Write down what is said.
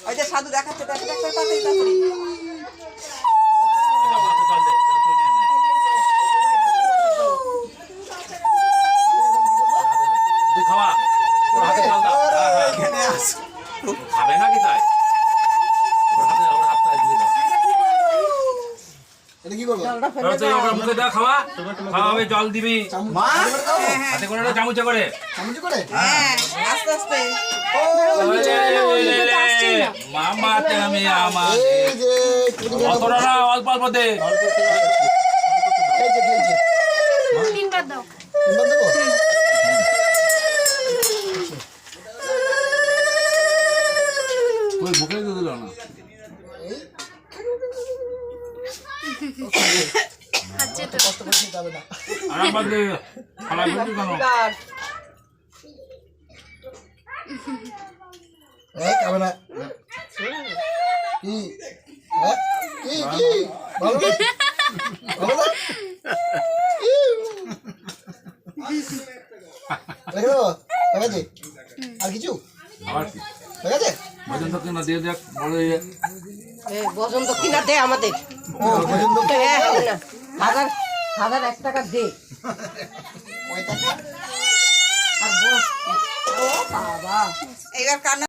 ওই যে সাধু দেখাচ্ছে তাড়াতাড়ি খাবে নাকি তাই মুখে দেওয়া খাওয়া খাওয়াবে জল দিবি হাতে করে চামচে করে আস্তে আস্তে মামা আমি আমার অতটা না অল্প অল্প দে তিনবার দাও ওই মুখে দিয়ে দিল না আরাম দে খালা বুঝি কেন খাবে না কি কি ভালো ভালো দেখো আছে আর কিছু আবার কি ঠিক আছে ভজন তো কিনা দিয়ে দেখ বড় হয়ে বসন্ত কিনা দে আমাদের হাজার 1 টাকা দে আর বস ও বাবা এইবার কান্না